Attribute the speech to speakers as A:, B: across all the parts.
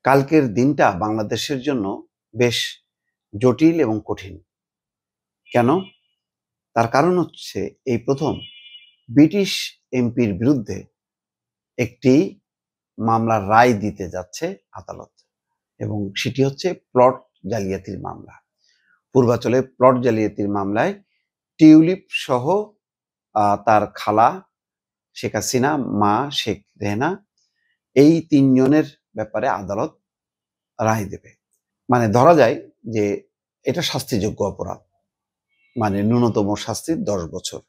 A: কালকের দিনটা বাংলাদেশের জন্য বেশ জটিল এবং কঠিন। কেন? তার কারণ হচ্ছে এই প্রথম ব্রিটিশ এমপির বিরুদ্ধে একটি মামলার রায় দিতে যাচ্ছে আদালত, এবং সেটি হচ্ছে প্লট জালিয়াতির মামলা। পূর্বাচলে প্লট জালিয়াতির মামলায় টিউলিপ সহ তার খালা শেখ হাসিনা, মা শেখ রেহেনা, এই তিনজনের ব্যাপারে আদালত রায় দেবে। মানে ধরা যায় যে এটা শাস্তিযোগ্য অপরাধ, মানে ন্যূনতম শাস্তি 10 বছর।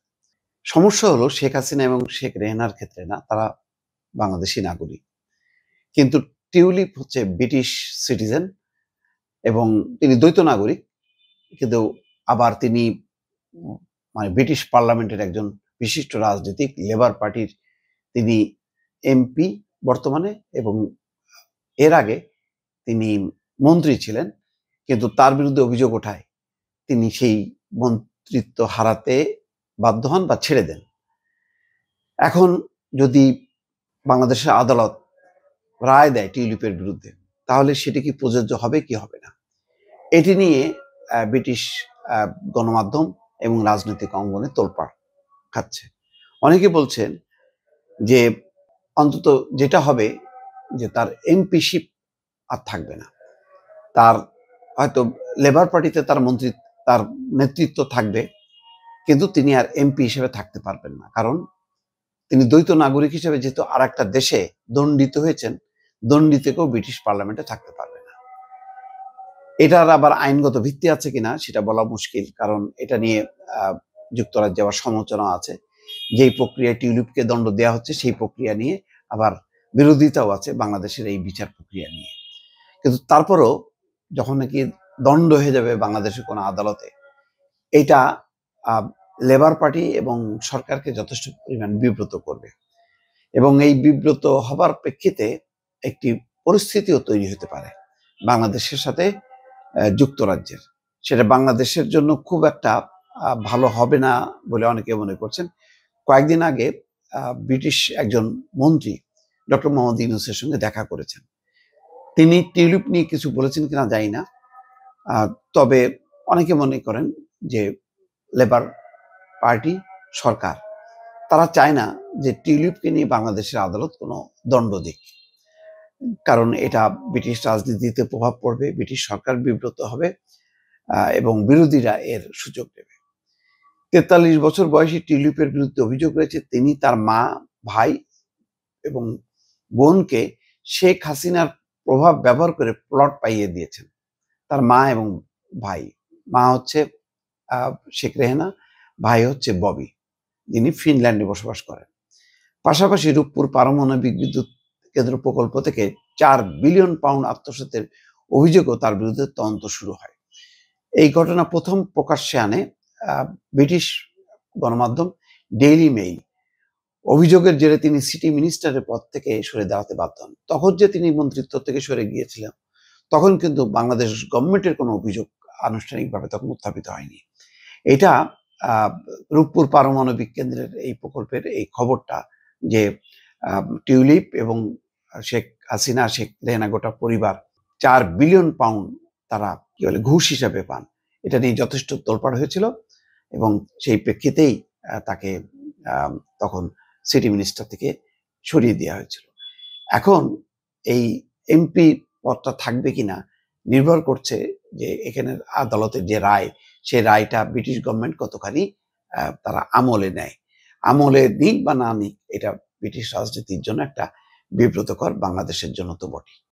A: সমস্যা হলো শেখ হাসিনা এবং শেখ রেহেনার ক্ষেত্রে না, তারা বাংলাদেশি নাগরিক, কিন্তু টিউলিপ হচ্ছে ব্রিটিশ সিটিজেন এবং তিনি দ্বৈত নাগরিক, কিন্তু আবার তিনি মানে ব্রিটিশ পার্লামেন্টের একজন বিশিষ্ট রাজনীতিক, লেবার পার্টির তিনি এমপি বর্তমানে, এবং এর আগে তিনি মন্ত্রী ছিলেন। কিন্তু তার বিরুদ্ধে অভিযোগ ওঠায় তিনি সেই মন্ত্রিত্ব হারাতে বাধ্য হন বা ছেড়ে দেন। এখন যদি বাংলাদেশের আদালত রায় দেয় টিউলিপের বিরুদ্ধে, তাহলে সেটি কি প্রযোজ্য হবে কি হবে না, এটি নিয়ে ব্রিটিশ গণমাধ্যম এবং রাজনৈতিক অঙ্গনে তোলপাড় খাচ্ছে। অনেকে বলছেন যে অন্তত যেটা হবে যে তার এমপিশিপ আর থাকবে না, তার হয়তো লেবার পার্টিতে তার নেতৃত্ব থাকবে, কিন্তু তিনি আর এমপি হিসেবে থাকতে পারবেন না, কারণ তিনি দ্বৈত নাগরিক হিসেবে যেহেতু আর একটা দেশে দণ্ডিত হয়েছেন, দণ্ডি থেকেও ব্রিটিশ পার্লামেন্টে থাকতে পারবে না। এটার আবার আইনগত ভিত্তি আছে কিনা সেটা বলা মুশকিল, কারণ এটা নিয়ে যুক্তরাজ্যে আবার সমালোচনা আছে। যেই প্রক্রিয়ায় টিউলিপকে দণ্ড দেওয়া হচ্ছে সেই প্রক্রিয়া নিয়ে আবার বিরোধিতাও আছে বাংলাদেশের এই বিচার প্রক্রিয়া নিয়ে। কিন্তু তারপরও যখন নাকি দণ্ড হয়ে যাবে বাংলাদেশের কোনো আদালতে, এটা লেবার পার্টি এবং সরকারকে যথেষ্ট পরিমাণ বিব্রত করবে, এবং এই বিব্রত হবার প্রেক্ষিতে একটি পরিস্থিতিও তৈরি হতে পারে বাংলাদেশের সাথে যুক্তরাজ্যের। সেটা বাংলাদেশের জন্য খুব একটা ভালো হবে না বলে অনেকে মনে করছেন। কয়েকদিন আগে ব্রিটিশ একজন মন্ত্রী ডক্টর মোহাম্মদ ইউনূসের সঙ্গে দেখা করেছেন। তিনি টিউলিপ নিয়ে কিছু বলেছেন কিনা জানি না, তবে অনেকে মনে করেন যে লেবার পার্টি, সরকার, তারা চায় না যে টিউলিপকে নিয়ে বাংলাদেশের আদালত কোনো দণ্ড দিক, কারণ এটা ব্রিটিশ রাজনীতিতে প্রভাব পড়বে, ব্রিটিশ সরকার বিব্রত হবে এবং বিরোধীরা এর সুযোগ নেবে। 43 বছর বয়সী টিউলিপের বিরুদ্ধে অভিযোগ রয়েছে তিনি তার মা, ভাই এবং বোনকে শেখ হাসিনার প্রভাব ব্যবহার করে প্লট পাইয়ে দিয়েছেন। তার মা এবং ভাই, মা হচ্ছে শেখ রেহেনা, ভাই হচ্ছে ববি, যিনি ফিনল্যান্ডে বসবাস করেন। পাশাপাশি রূপপুর পারমাণবিক বিদ্যুৎ কেন্দ্র প্রকল্প থেকে 4 বিলিয়ন পাউন্ড আত্মসাতের অভিযোগও তার বিরুদ্ধে তদন্ত শুরু হয়। এই ঘটনা প্রথম প্রকাশ্যে আনে ব্রিটিশ গণমাধ্যম ডেইলি মেইল। অভিযোগের জেরে তিনি সিটি মিনিস্টারের পদ থেকে সরে দাঁড়াতে বাধ্য হন। তখন যে তিনি মন্ত্রিত্ব থেকে সরে গিয়েছিলেন, তখন কিন্তু বাংলাদেশ গভর্নমেন্টের কোনো অভিযোগ আনুষ্ঠানিকভাবে তখন উত্থাপিত হয়নি। এটা রূপপুর পারমাণবিক কেন্দ্রের এই প্রকল্পের এই খবরটা যে টিউলিপ এবং শেখ হাসিনা, শেখ রেহেনা গোটা পরিবার 4 বিলিয়ন পাউন্ড তারা কি বলে ঘুষ হিসাবে পান, এটা নিয়ে যথেষ্ট তোলপাড় হয়েছিল, এবং সেই প্রেক্ষিতেই তাকে তখন সিটি মিনিস্টার থেকে সরিয়ে দেওয়া হয়েছিল। এখন এই এমপি পদটা থাকবে কিনা নির্ভর করছে যে এখানের আদালতের যে রায়, সেই রায়টা ব্রিটিশ গভর্নমেন্ট কতখানি তারা আমলে নেয়। আমলে নিক বা না নিক, এটা ব্রিটিশ রাজনীতির জন্য একটা বিব্রতকর, বাংলাদেশের জন্য তো বটে।